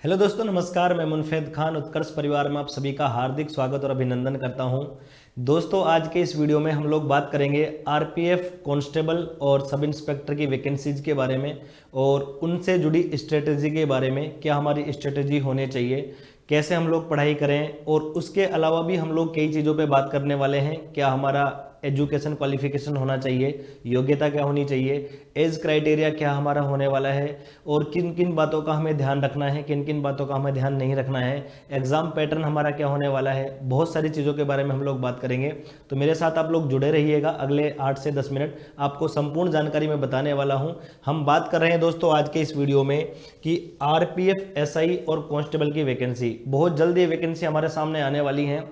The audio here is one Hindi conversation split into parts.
हेलो दोस्तों, नमस्कार। मैं मुनफेद खान उत्कर्ष परिवार में आप सभी का हार्दिक स्वागत और अभिनंदन करता हूं। दोस्तों, आज के इस वीडियो में हम लोग बात करेंगे आरपीएफ कांस्टेबल और सब इंस्पेक्टर की वैकेंसीज के बारे में और उनसे जुड़ी स्ट्रेटजी के बारे में। क्या हमारी स्ट्रेटजी होनी चाहिए, कैसे हम लोग पढ़ाई करें, और उसके अलावा भी हम लोग कई चीज़ों पे बात करने वाले हैं। क्या हमारा एजुकेशन क्वालिफिकेशन होना चाहिए, योग्यता क्या होनी चाहिए, एज क्राइटेरिया क्या हमारा होने वाला है, और किन किन बातों का हमें ध्यान रखना है, किन किन बातों का हमें ध्यान नहीं रखना है, एग्जाम पैटर्न हमारा क्या होने वाला है। बहुत सारी चीज़ों के बारे में हम लोग बात करेंगे। तो मेरे साथ आप लोग जुड़े रहिएगा। अगले 8 से 10 मिनट आपको संपूर्ण जानकारी मैं बताने वाला हूं। हम बात कर रहे हैं दोस्तों आज के इस वीडियो में कि आरपीएफ, एसआई और कांस्टेबल की वैकेंसी, बहुत जल्द ये वैकेंसी हमारे सामने आने वाली है।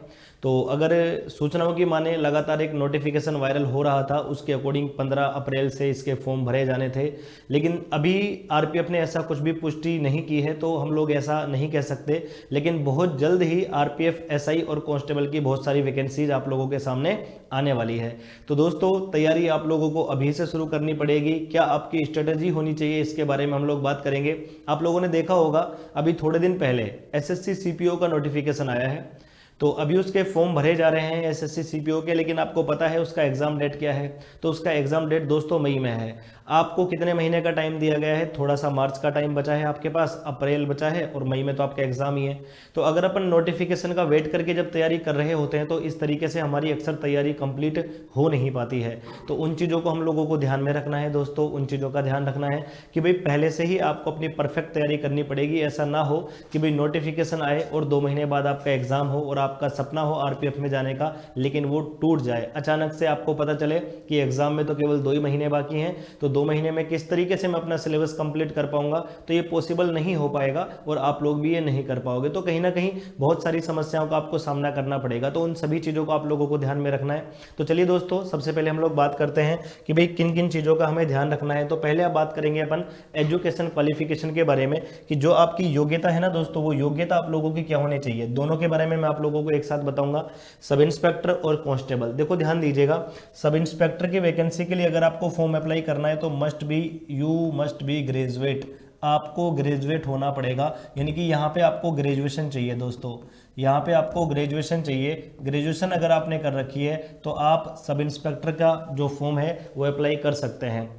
तो अगर सूचनाओं की माने लगातार एक नोटिफिकेशन वायरल हो रहा था, उसके अकॉर्डिंग 15 अप्रैल से इसके फॉर्म भरे जाने थे, लेकिन अभी आरपीएफ ने ऐसा कुछ भी पुष्टि नहीं की है, तो हम लोग ऐसा नहीं कह सकते। लेकिन बहुत जल्द ही आरपीएफ, एसआई और कांस्टेबल की बहुत सारी वैकेंसीज आप लोगों के सामने आने वाली है। तो दोस्तों, तैयारी आप लोगों को अभी से शुरू करनी पड़ेगी। क्या आपकी स्ट्रेटजी होनी चाहिए, इसके बारे में हम लोग बात करेंगे। आप लोगों ने देखा होगा, अभी थोड़े दिन पहले एसएससी सीपीओ का नोटिफिकेशन आया है। तो अभी उसके फॉर्म भरे जा रहे हैं एसएससी सीपीओ के, लेकिन आपको पता है उसका एग्ज़ाम डेट क्या है। तो उसका एग्ज़ाम डेट दोस्तों मई में है। आपको कितने महीने का टाइम दिया गया है? थोड़ा सा मार्च का टाइम बचा है आपके पास, अप्रैल बचा है, और मई में तो आपका एग्ज़ाम ही है। तो अगर अपन नोटिफिकेशन का वेट करके जब तैयारी कर रहे होते हैं, तो इस तरीके से हमारी अक्सर तैयारी कंप्लीट हो नहीं पाती है। तो उन चीज़ों को हम लोगों को ध्यान में रखना है दोस्तों। उन चीज़ों का ध्यान रखना है कि भाई पहले से ही आपको अपनी परफेक्ट तैयारी करनी पड़ेगी। ऐसा ना हो कि भाई नोटिफिकेशन आए और 2 महीने बाद आपका एग्ज़ाम हो और आपका सपना हो आरपीएफ में जाने का, लेकिन वो टूट जाए। अचानक से आपको पता चले कि एग्जाम में तो केवल 2 ही महीने बाकी हैं, तो 2 महीने में किस तरीके से मैं अपना सिलेबस कंप्लीट कर पाऊंगा, तो ये पॉसिबल नहीं हो पाएगा और आप लोग भी ये नहीं कर पाओगे। तो कहीं ना कहीं बहुत सारी समस्याओं का आपको सामना करना पड़ेगा। तो उन सभी चीज़ों को आप लोगों को ध्यान में रखना है। तो चलिए दोस्तों, सबसे पहले हम लोग बात करते हैं कि भाई किन किन चीज़ों का हमें ध्यान रखना है। तो पहले आप बात करेंगे अपन एजुकेशन क्वालिफिकेशन के बारे में, कि जो आपकी योग्यता है ना दोस्तों, वो योग्यता आप लोगों की क्या होनी चाहिए। दोनों के बारे में मैं आप लोगों को एक साथ बताऊंगा, सब इंस्पेक्टर और कांस्टेबल। देखो ध्यान दीजिएगा, सब इंस्पेक्टर की वैकेंसी के लिए अगर आपको फॉर्म अप्लाई करना है तो यू मस्ट बी ग्रेजुएट। आपको ग्रेजुएट होना पड़ेगा, यानी कि यहाँ पे आपको ग्रेजुएशन चाहिए दोस्तों। यहाँ पे आपको ग्रेजुएशन चाहिए। ग्रेजुएशन अगर आपने कर रखी है तो आप सब इंस्पेक्टर का जो फॉर्म है वो अप्लाई कर सकते हैं।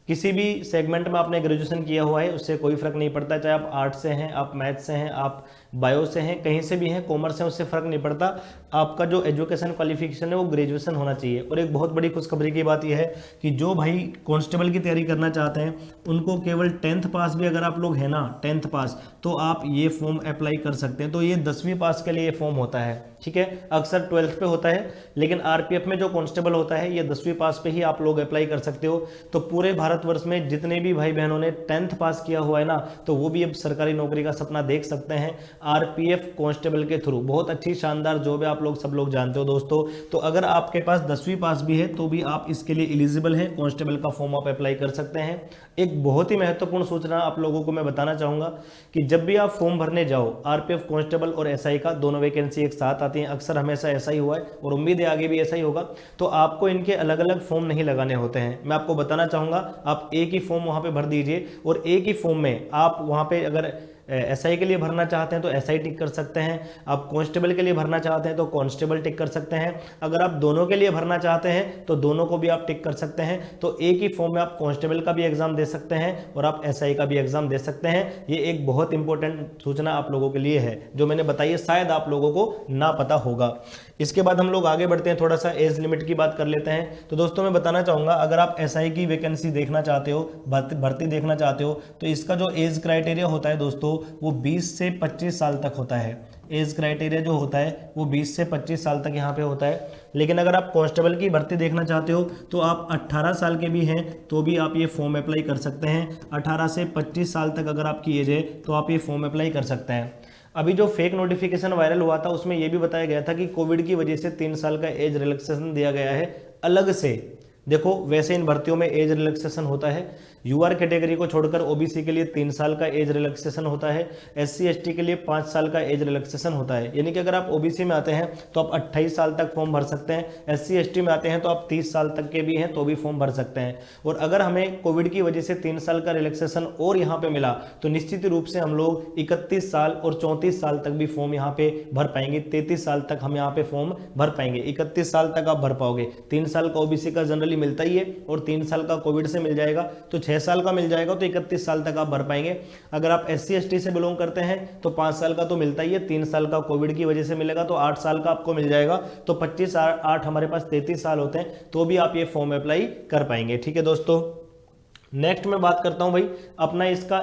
किसी भी सेगमेंट में आपने ग्रेजुएशन किया हुआ है उससे कोई फर्क नहीं पड़ता, चाहे आप आर्ट्स से हैं, आप मैथ से हैं, आप बायो से हैं, कहीं से भी हैं, कॉमर्स से, उससे फर्क नहीं पड़ता। आपका जो एजुकेशन क्वालिफिकेशन है वो ग्रेजुएशन होना चाहिए। और एक बहुत बड़ी खुशखबरी की बात यह है कि जो भाई कांस्टेबल की तैयारी करना चाहते हैं उनको केवल 10th पास भी अगर आप लोग हैं ना, 10th पास, तो आप ये फॉर्म अप्लाई कर सकते हैं। तो ये 10वीं पास के लिए ये फॉर्म होता है, ठीक है। अक्सर 12th पे होता है, लेकिन आरपीएफ में जो कांस्टेबल होता है ये 10वीं पास पे ही आप लोग अप्लाई कर सकते हो। तो पूरे भारतवर्ष में जितने भी भाई बहनों ने 10th पास किया हुआ है ना, तो वो भी अब सरकारी नौकरी का सपना देख सकते हैं आरपीएफ कांस्टेबल के थ्रू। बहुत अच्छी शानदार जॉब है, आप लोग सब लोग जानते हो दोस्तों। तो अगर आपके पास 10वीं पास भी है तो भी आप इसके लिए एलिजिबल हैं, कांस्टेबल का फॉर्म आप अप्लाई कर सकते हैं। एक बहुत ही महत्वपूर्ण सूचना आप लोगों को मैं बताना चाहूंगा कि जब भी आप फॉर्म भरने जाओ, आरपीएफ कांस्टेबल और एसआई का, दोनों वैकेंसी एक साथ आती हैं, अक्सर हमेशा ऐसा ही हुआ है और उम्मीद है आगे भी ऐसा ही होगा। तो आपको इनके अलग अलग फॉर्म नहीं लगाने होते हैं। मैं आपको बताना चाहूंगा, आप एक ही फॉर्म वहां पे भर दीजिए और एक ही फॉर्म में आप वहां पे अगर एसआई के लिए भरना चाहते हैं तो एसआई टिक कर सकते हैं, आप कांस्टेबल के लिए भरना चाहते हैं तो कांस्टेबल टिक कर सकते हैं, अगर आप दोनों के लिए भरना चाहते हैं तो दोनों को भी आप टिक कर सकते हैं। तो एक ही फॉर्म में आप कांस्टेबल का भी एग्जाम दे सकते हैं और आप एसआई का भी एग्जाम दे सकते हैं। ये एक बहुत इंपॉर्टेंट सूचना आप लोगों के लिए है जो मैंने बताई है, शायद आप लोगों को ना पता होगा। इसके बाद हम लोग आगे बढ़ते हैं, थोड़ा सा एज लिमिट की बात कर लेते हैं। तो दोस्तों मैं बताना चाहूंगा, अगर आप एसआई की वैकेंसी देखना चाहते हो, भर्ती देखना चाहते हो, तो इसका जो एज क्राइटेरिया होता है दोस्तों वो 20 से 25 साल तक होता है। एज क्राइटेरिया जो होता है वो 20 से 25 साल तक यहाँ पे होता है। लेकिन अगर आप कांस्टेबल की भर्ती देखना चाहते हो तो आप 18 साल के भी हैं तो भी आप ये फॉर्म अप्लाई कर सकते हैं। 18 से 25 साल तक अगर आपकी एज है तो आप ये फॉर्म अप्लाई कर सकते हैं। अभी जो फेक नोटिफिकेशन वायरल हुआ था उसमें यह भी बताया गया था कि कोविड की वजह से 3 साल का एज रिलैक्सेशन दिया गया है अलग से। देखो, वैसे इन भर्तियों में एज रिलैक्सेशन होता है, यूआर कैटेगरी को छोड़कर ओबीसी के लिए 3 साल का एज रिलैक्सेशन होता है, एससी एसटी के लिए 5 साल का एज रिलैक्सेशन होता है। यानी कि अगर आप ओबीसी में आते हैं तो आप 28 साल तक फॉर्म भर सकते हैं, एससी एसटी में आते हैं तो आप 30 साल तक के भी हैं तो भी फॉर्म भर सकते हैं। और अगर हमें कोविड की वजह से 3 साल का रिलैक्सेशन और यहाँ पे मिला तो निश्चित रूप से हम लोग 31 साल और 34 साल तक भी फॉर्म यहाँ पे भर पाएंगे, 33 साल तक हम यहाँ पे फॉर्म भर पाएंगे, 31 साल तक आप भर पाओगे। 3 साल का ओबीसी का जनरली मिलता ही है और 3 साल का कोविड से मिल जाएगा तो 6 साल का मिल जाएगा, तो 31 साल तक आप भर पाएंगे। अगर आप एससी एसटी से बिलोंग करते हैं तो 5 साल का तो मिलता ही है, 3 साल का कोविड की वजह से मिलेगा तो 8 साल का आपको मिल जाएगा। तो 25 8 हमारे पास 33 साल होते हैं तो भी आप ये फॉर्म अप्लाई कर पाएंगे। ठीक है दोस्तों, नेक्स्ट मैं बात करता हूं भाई अपना इसका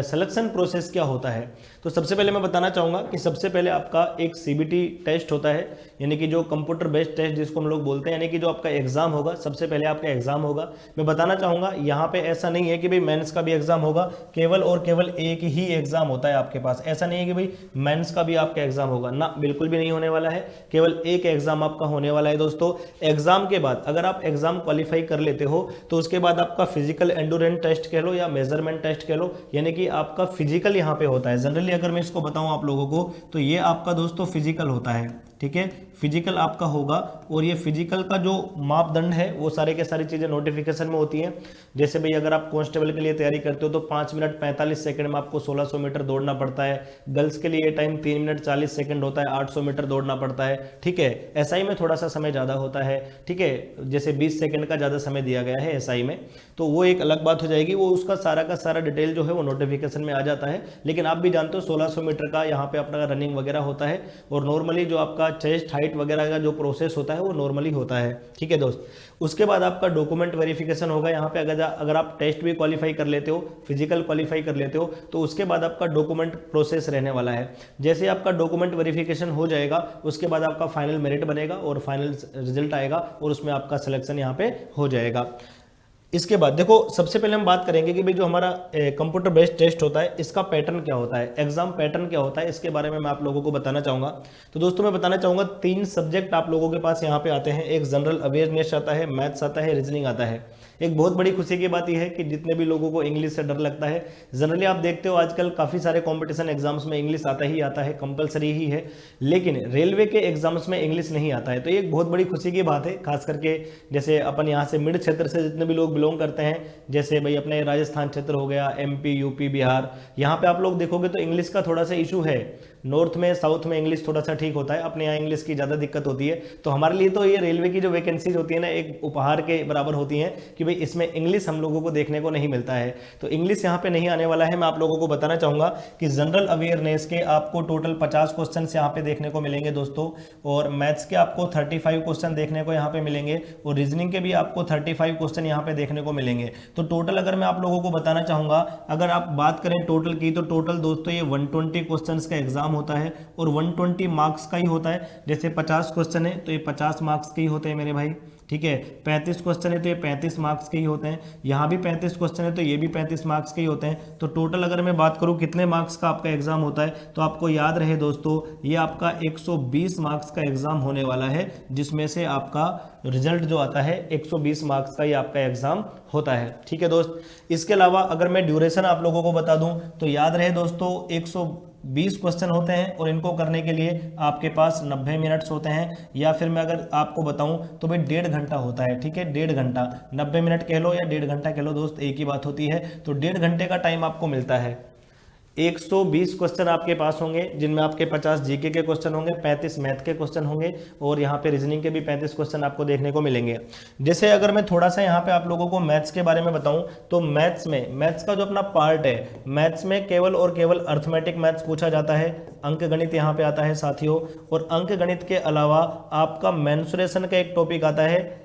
सिलेक्शन प्रोसेस क्या होता है। तो सबसे पहले मैं बताना चाहूँगा कि सबसे पहले आपका एक सीबीटी टेस्ट होता है, यानी कि जो कंप्यूटर बेस्ड टेस्ट जिसको हम लोग बोलते हैं, यानी कि जो आपका एग्जाम होगा, सबसे पहले आपका एग्जाम होगा। मैं बताना चाहूँगा यहाँ पे ऐसा नहीं है कि भाई मेंस का भी एग्जाम होगा, केवल और केवल एक ही एग्जाम होता है आपके पास। ऐसा नहीं है कि भाई मेंस का भी आपका एग्जाम होगा, ना, बिल्कुल भी नहीं होने वाला है, केवल एक एग्जाम आपका होने वाला है दोस्तों। एग्जाम के बाद अगर आप एग्जाम क्वालिफाई कर लेते हो तो उसके बाद आपका फिजिकल एंडोरेंस टेस्ट कह लो या मेजरमेंट टेस्ट कह लो, यानी कि आपका फिजिकल यहाँ पे होता है। जनरली अगर मैं इसको बताऊं आप लोगों को तो ये आपका दोस्तों फिजिकल होता है, ठीक है, फिजिकल आपका होगा। और ये फिजिकल का जो मापदंड है वो सारे के सारी चीज़ें नोटिफिकेशन में होती हैं। जैसे भाई अगर आप कांस्टेबल के लिए तैयारी करते हो तो 5 मिनट 45 सेकंड में आपको 1600 मीटर दौड़ना पड़ता है। गर्ल्स के लिए ये टाइम 3 मिनट 40 सेकंड होता है, 800 मीटर दौड़ना पड़ता है। ठीक है, एसआई में थोड़ा सा समय ज़्यादा होता है, ठीक है, जैसे 20 सेकंड का ज़्यादा समय दिया गया है एसआई में, तो वो एक अलग बात हो जाएगी, वो उसका सारा का सारा डिटेल जो है वो नोटिफिकेशन में आ जाता है। लेकिन आप भी जानते हो 1600 मीटर का यहाँ पे अपना रनिंग वगैरह होता है और नॉर्मली जो आपका चेस्ट हाइट वगैरह का जो प्रोसेस होता है वो नॉर्मली होता है। ठीक है दोस्त, उसके बाद आपका डॉक्यूमेंट वेरिफिकेशन होगा। यहाँ पे अगर आप टेस्ट भी क्वालिफाई कर लेते हो, फिजिकल क्वालिफाई कर लेते हो, तो उसके बाद आपका डॉक्यूमेंट प्रोसेस रहने वाला है। जैसे आपका डॉक्यूमेंट वेरिफिकेशन हो जाएगा उसके बाद आपका फाइनल मेरिट बनेगा और फाइनल रिजल्ट आएगा और उसमें आपका सिलेक्शन यहाँ पे हो जाएगा। इसके बाद देखो सबसे पहले हम बात करेंगे कि भाई जो हमारा कंप्यूटर बेस्ड टेस्ट होता है इसका पैटर्न क्या होता है, एग्जाम पैटर्न क्या होता है, इसके बारे में मैं आप लोगों को बताना चाहूंगा। तो दोस्तों मैं बताना चाहूंगा 3 सब्जेक्ट आप लोगों के पास यहाँ पे आते हैं। एक जनरल अवेयरनेस आता है, मैथ्स आता है, रीजनिंग आता है। एक बहुत बड़ी खुशी की बात यह है कि जितने भी लोगों को इंग्लिश से डर लगता है, जनरली आप देखते हो आजकल काफ़ी सारे कॉम्पिटिशन एग्जाम्स में इंग्लिश आता है, कंपलसरी ही है, लेकिन रेलवे के एग्जाम्स में इंग्लिश नहीं आता है। तो ये एक बहुत बड़ी खुशी की बात है, खास करके जैसे अपन यहाँ से मिड क्षेत्र से जितने भी लोग बिलोंग करते हैं, जैसे भाई अपने राजस्थान क्षेत्र हो गया, एमपी, यूपी, बिहार, यहाँ पे आप लोग देखोगे तो इंग्लिश का थोड़ा सा इशू है। नॉर्थ में, साउथ में इंग्लिश थोड़ा सा ठीक होता है, अपने यहाँ इंग्लिश की ज़्यादा दिक्कत होती है। तो हमारे लिए तो ये रेलवे की जो वैकेंसीज होती है ना, एक उपहार के बराबर होती हैं कि भाई इसमें इंग्लिश हम लोगों को देखने को नहीं मिलता है। तो इंग्लिश यहाँ पे नहीं आने वाला है। मैं आप लोगों को बताना चाहूँगा कि जनरल अवेयरनेस के आपको टोटल 50 क्वेश्चन यहाँ पे देखने को मिलेंगे दोस्तों, और मैथ्स के आपको 35 क्वेश्चन देखने को यहाँ पे मिलेंगे, और रीजनिंग के भी आपको 35 क्वेश्चन यहाँ पे देखने को मिलेंगे। तो टोटल अगर मैं आप लोगों को बताना चाहूँगा, अगर आप बात करें टोटल की, तो टोटल दोस्तों ये 120 क्वेश्चन का एग्जाम होता है और 120 मार्क्स का ही होता है। जैसे 50 क्वेश्चन है तो ये 50 मार्क्स के ही होते हैं मेरे भाई, ठीक है। 35 क्वेश्चन है तो ये 35 मार्क्स के ही होते हैं, यहाँ भी 35 क्वेश्चन है तो ये भी 35 मार्क्स के ही होते हैं। तो टोटल अगर मैं बात करूँ कितने मार्क्स का आपका एग्जाम होता है, तो आपको याद रहे दोस्तों, ये आपका 120 मार्क्स का एग्जाम होने वाला है, जिसमें से आपका रिजल्ट जो आता है 120 मार्क्स का ही आपका एग्जाम होता है। ठीक है दोस्त, इसके अलावा अगर मैं ड्यूरेशन आप लोगों को बता दूं तो याद रहे दोस्तों 120 क्वेश्चन होते हैं और इनको करने के लिए आपके पास 90 मिनट्स होते हैं, या फिर मैं अगर आपको बताऊं तो भाई 1.5 घंटा होता है। ठीक है, 1.5 घंटा, 90 मिनट कह लो या 1.5 घंटा कह लो दोस्त, एक ही बात होती है। तो 1.5 घंटे का टाइम आपको मिलता है। 120 क्वेश्चन आपके पास होंगे, जिनमें आपके 50 जीके के क्वेश्चन होंगे, 35 मैथ के क्वेश्चन होंगे, और यहाँ पे रीजनिंग के भी 35 क्वेश्चन आपको देखने को मिलेंगे। जैसे अगर मैं थोड़ा सा यहाँ पे आप लोगों को मैथ्स के बारे में बताऊं तो मैथ्स का जो अपना पार्ट है, मैथ्स में केवल और केवल अर्थमेटिक मैथ्स पूछा जाता है, अंक गणित यहाँ पे आता है साथियों, और अंक गणित के अलावा आपका मेंसुरेशन का एक टॉपिक आता है,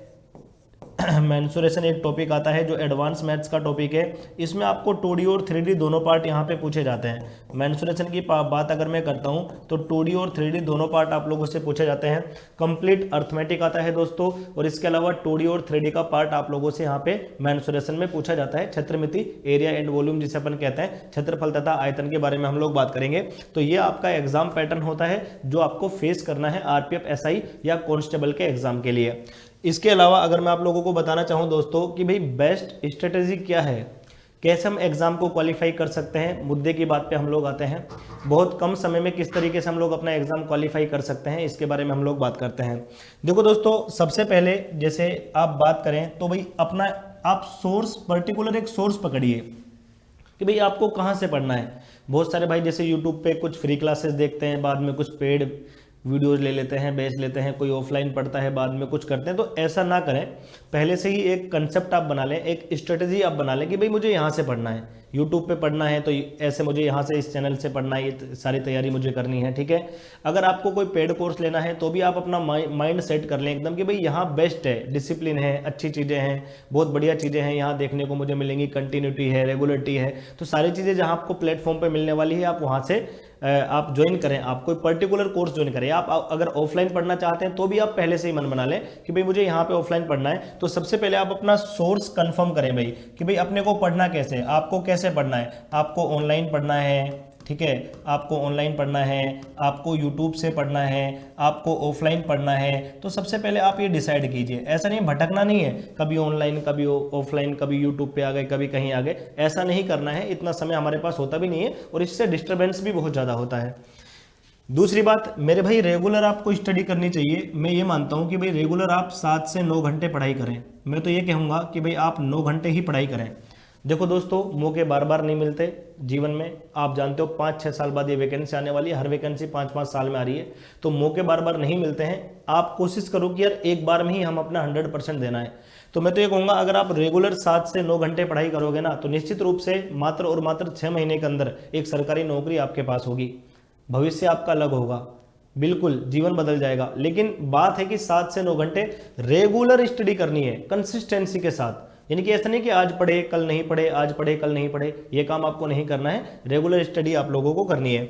मेंसुरेशन एक टॉपिक आता है जो एडवांस मैथ्स का टॉपिक है। इसमें आपको 2D और 3D दोनों पार्ट यहाँ पे पूछे जाते हैं। मेंसुरेशन की बात अगर मैं करता हूँ तो 2D और 3D दोनों पार्ट आप लोगों से पूछे जाते हैं। कंप्लीट अर्थमेटिक आता है दोस्तों, और इसके अलावा 2D और 3D का पार्ट आप लोगों से यहाँ पे मेंसुरेशन में पूछा जाता है। क्षेत्रमिति, एरिया एंड वॉल्यूम जिसे अपन कहते हैं, क्षेत्रफल तथा आयतन के बारे में हम लोग बात करेंगे। तो ये आपका एग्जाम पैटर्न होता है जो आपको फेस करना है आरपीएफ, एसआई या कांस्टेबल के एग्जाम के लिए। इसके अलावा अगर मैं आप लोगों को बताना चाहूं दोस्तों कि भाई बेस्ट स्ट्रेटेजी क्या है, कैसे हम एग्जाम को क्वालिफाई कर सकते हैं, मुद्दे की बात पे हम लोग आते हैं। बहुत कम समय में किस तरीके से हम लोग अपना एग्जाम क्वालिफाई कर सकते हैं, इसके बारे में हम लोग बात करते हैं। देखो दोस्तों, सबसे पहले जैसे आप बात करें तो भाई अपना आप सोर्स, पर्टिकुलर एक सोर्स पकड़िए कि भाई आपको कहाँ से पढ़ना है। बहुत सारे भाई जैसे यूट्यूब पे कुछ फ्री क्लासेस देखते हैं, बाद में कुछ पेड वीडियोज ले लेते हैं, बेच लेते हैं, कोई ऑफलाइन पढ़ता है, बाद में कुछ करते हैं। तो ऐसा ना करें, पहले से ही एक कंसेप्ट आप बना लें, एक स्ट्रेटजी आप बना लें कि भाई मुझे यहाँ से पढ़ना है, यूट्यूब पे पढ़ना है तो ऐसे मुझे यहाँ से इस चैनल से पढ़ना है, ये सारी तैयारी मुझे करनी है, ठीक है। अगर आपको कोई पेड कोर्स लेना है तो भी आप अपना माइंड सेट कर लें एकदम कि भाई यहाँ बेस्ट है, डिसिप्लिन है, अच्छी चीज़ें हैं, बहुत बढ़िया चीज़ें हैं यहाँ देखने को मुझे मिलेंगी, कंटिन्यूटी है, रेगुलरिटी है, तो सारी चीज़ें जहाँ आपको प्लेटफॉर्म पर मिलने वाली है आप वहाँ से आप ज्वाइन करें, आप कोई पर्टिकुलर कोर्स ज्वाइन करें। आप अगर ऑफलाइन पढ़ना चाहते हैं तो भी आप पहले से ही मन बना लें कि भाई मुझे यहाँ पे ऑफलाइन पढ़ना है। तो सबसे पहले आप अपना सोर्स कंफर्म करें भाई कि भाई अपने को पढ़ना कैसे है, आपको कैसे पढ़ना है। आपको ऑनलाइन पढ़ना है, ठीक है, आपको ऑनलाइन पढ़ना है, आपको यूट्यूब से पढ़ना है, आपको ऑफलाइन पढ़ना है। तो सबसे पहले आप ये डिसाइड कीजिए। ऐसा नहीं भटकना नहीं है, कभी ऑनलाइन कभी ऑफलाइन, कभी यूट्यूब पे आ गए, कभी कहीं आ गए, ऐसा नहीं करना है। इतना समय हमारे पास होता भी नहीं है और इससे डिस्टर्बेंस भी बहुत ज़्यादा होता है। दूसरी बात मेरे भाई, रेगुलर आपको स्टडी करनी चाहिए। मैं ये मानता हूँ कि भाई रेगुलर आप 7 से 9 घंटे पढ़ाई करें। मैं तो ये कहूँगा कि भाई आप 9 घंटे ही पढ़ाई करें। देखो दोस्तों, मौके बार बार नहीं मिलते जीवन में, आप जानते हो 5-6 साल बाद ये वैकेंसी आने वाली है, हर वैकेंसी 5-5 साल में आ रही है, तो मौके बार बार नहीं मिलते हैं। आप कोशिश करो कि यार एक बार में ही हम अपना 100% देना है। तो मैं तो ये कहूँगा अगर आप रेगुलर 7 से 9 घंटे पढ़ाई करोगे ना, तो निश्चित रूप से मात्र और मात्र 6 महीने के अंदर एक सरकारी नौकरी आपके पास होगी, भविष्य आपका अलग होगा, बिल्कुल जीवन बदल जाएगा। लेकिन बात है कि 7 से 9 घंटे रेगुलर स्टडी करनी है, कंसिस्टेंसी के साथ। यानी कि ऐसा नहीं कि आज पढ़े कल नहीं पढ़े, आज पढ़े कल नहीं पढ़े, ये काम आपको नहीं करना है। रेगुलर स्टडी आप लोगों को करनी है।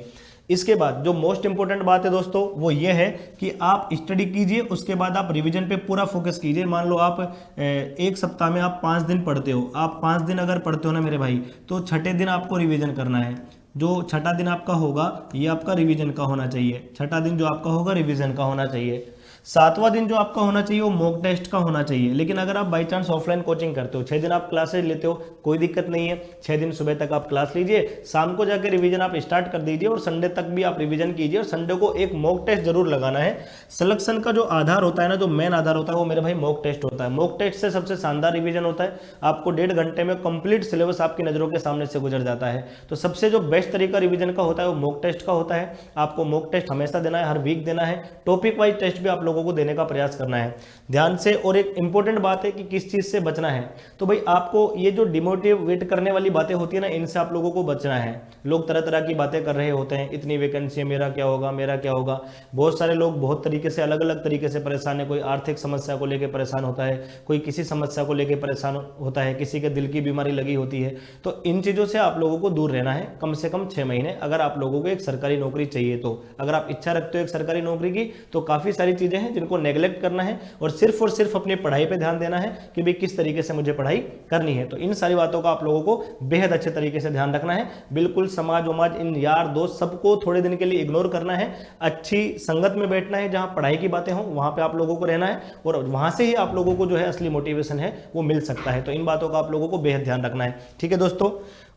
इसके बाद जो मोस्ट इंपॉर्टेंट बात है दोस्तों, वो ये है कि आप स्टडी कीजिए, उसके बाद आप रिवीजन पे पूरा फोकस कीजिए। मान लो आप एक सप्ताह में आप 5 दिन पढ़ते हो, आप 5 दिन अगर पढ़ते हो ना मेरे भाई, तो छठे दिन आपको रिवीजन करना है। जो छठा दिन आपका होगा ये आपका रिवीजन का होना चाहिए, छठा दिन जो आपका होगा रिवीजन का होना चाहिए। 7वां दिन जो आपका होना चाहिए वो मॉक टेस्ट का होना चाहिए। लेकिन अगर आप बाई चांस ऑफलाइन कोचिंग करते हो, 6 दिन आप क्लासेज लेते हो, कोई दिक्कत नहीं है, 6 दिन सुबह तक आप क्लास लीजिए, शाम को जाकर रिवीजन आप स्टार्ट कर दीजिए और संडे तक भी आप रिवीजन कीजिए। और संडे को एक मॉक टेस्ट जरूर लगाना है। सिलेक्शन का जो आधार होता है ना, जो मेन आधार होता है वो मेरे भाई मॉक टेस्ट होता है। मॉक टेस्ट से सबसे शानदार रिवीजन होता है, आपको 1.5 घंटे में कंप्लीट सिलेबस आपकी नजरों के सामने से गुजर जाता है। तो सबसे जो बेस्ट तरीका रिवीजन का होता है वो मॉक टेस्ट का होता है। आपको मॉक टेस्ट हमेशा देना है, हर वीक देना है। टॉपिक वाइज टेस्ट भी आप लोगों को देने का प्रयास करना है ध्यान से। और एक इंपॉर्टेंट बात है कि किस चीज से बचना है। तो भाई आपको ये जो डिमोटिवेट करने वाली बातें होती है ना, इनसे आप लोगों को बचना है। लोग तरह तरह की बातें कर रहे होते हैं, इतनी वैकेंसी है, मेरा क्या होगा, मेरा क्या होगा। बहुत सारे लोग बहुत तरीके से, अलग अलग तरीके से परेशान है। कोई आर्थिक समस्या को लेकर परेशान होता है, कोई किसी समस्या को लेकर परेशान होता है, किसी के दिल की बीमारी लगी होती है। तो इन चीजों से आप लोगों को दूर रहना है कम से कम 6 महीने, अगर आप लोगों को एक सरकारी नौकरी चाहिए तो। अगर आप इच्छा रखते हो एक सरकारी नौकरी की, तो काफी सारी चीजें हैं जिनको नेग्लेक्ट करना है और सिर्फ अपनी पढ़ाई पे ध्यान देना है कि भाई किस तरीके से मुझे पढ़ाई करनी है। तो इन सारी बातों का आप लोगों को बेहद अच्छे तरीके से ध्यान रखना है। बिल्कुल समाज वमाज, इन यार दोस्त सबको थोड़े दिन के लिए इग्नोर करना है। अच्छी संगत में बैठना है, जहां पढ़ाई की बातें हों वहां पे आप लोगों को रहना है और वहां से ही आप लोगों को जो है असली मोटिवेशन है वो मिल सकता है। तो इन बातों का आप लोगों को बेहद ध्यान रखना है, ठीक है दोस्तों।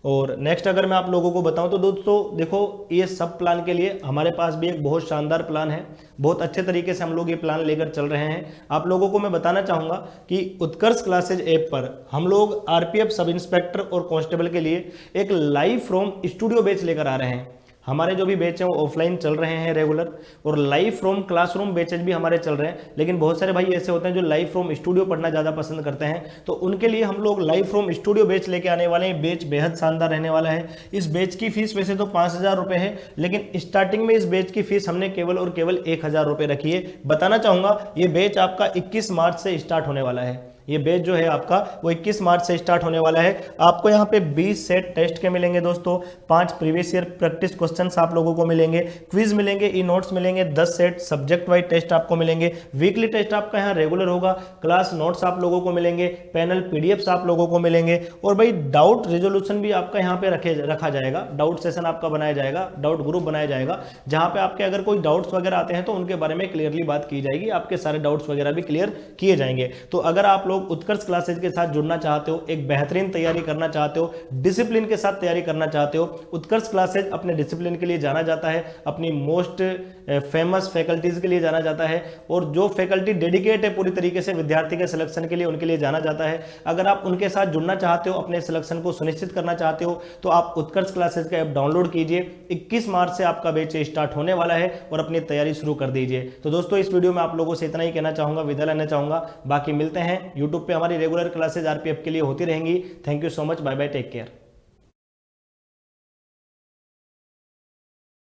और नेक्स्ट अगर मैं आप लोगों को बताऊं तो दोस्तों देखो, ये सब प्लान के लिए हमारे पास भी एक बहुत शानदार प्लान है। बहुत अच्छे तरीके से हम लोग ये प्लान लेकर चल रहे हैं। आप लोगों को मैं बताना चाहूंगा कि उत्कर्ष क्लासेज ऐप पर हम लोग आरपीएफ सब इंस्पेक्टर और कांस्टेबल के लिए एक लाइव फ्रॉम स्टूडियो बैच लेकर आ रहे हैं। हमारे जो भी बैच हैं वो ऑफलाइन चल रहे हैं रेगुलर, और लाइव फ्रॉम क्लासरूम बैचेज भी हमारे चल रहे हैं। लेकिन बहुत सारे भाई ऐसे होते हैं जो लाइव फ्रॉम स्टूडियो पढ़ना ज़्यादा पसंद करते हैं, तो उनके लिए हम लोग लाइव फ्रॉम स्टूडियो बैच लेके आने वाले हैं। बैच बेहद शानदार रहने वाला है। इस बैच की फीस वैसे तो 5,000 रुपये है, लेकिन स्टार्टिंग में इस बैच की फीस हमने केवल और केवल 1,000 रुपये रखी है। बताना चाहूँगा ये बैच आपका 21 मार्च से स्टार्ट होने वाला है। ये बैच जो है आपका वो 21 मार्च से स्टार्ट होने वाला है। आपको यहाँ पे 20 सेट टेस्ट के मिलेंगे दोस्तों, 5 प्रीवियस ईयर प्रैक्टिस क्वेश्चंस आप लोगों को मिलेंगे, क्विज मिलेंगे, ई नोट्स मिलेंगे, 10 सेट सब्जेक्ट वाइज टेस्ट आपको मिलेंगे, वीकली टेस्ट आपका यहाँ रेगुलर होगा, क्लास नोट्स आप लोगों को मिलेंगे, पैनल पीडीएफ्स आप लोगों को मिलेंगे, और भाई डाउट रिजोल्यूशन भी आपका यहाँ पे रखा जाएगा। डाउट सेशन आपका बनाया जाएगा, डाउट ग्रुप बनाया जाएगा, जहाँ पे आपके अगर कोई डाउट्स वगैरह आते हैं तो उनके बारे में क्लियरली बात की जाएगी, आपके सारे डाउट्स वगैरह भी क्लियर किए जाएंगे। तो अगर आप लोग लोग उत्कर्ष क्लासेज के साथ जुड़ना चाहते हो, एक बेहतरीन तैयारी करना चाहते हो, डिसिप्लिन के साथ तैयारी करना चाहते हो, उत्कर्ष क्लासेज अपने डिसिप्लिन के लिए जाना जाता है, अपनी मोस्ट फेमस फैकल्टीज के लिए जाना जाता है, और जो फैकल्टी डेडिकेट है पूरी तरीके से विद्यार्थी के सिलेक्शन के लिए, उनके लिए जाना जाता है। अगर आप उनके साथ जुड़ना चाहते हो, अपने सिलेक्शन को सुनिश्चित करना चाहते हो, तो आप उत्कर्ष क्लासेज का ऐप डाउनलोड कीजिए। 21 मार्च से आपका बैच स्टार्ट होने वाला है और अपनी तैयारी शुरू कर दीजिए। तो दोस्तों, इस वीडियो में आप लोगों से इतना ही कहना चाहूंगा, विदा लेना चाहूंगा। बाकी मिलते हैं यूट्यूब पे, हमारी रेगुलर क्लासेज आरपीएफ के लिए होती रहेंगी। Thank you so much, bye bye, take care.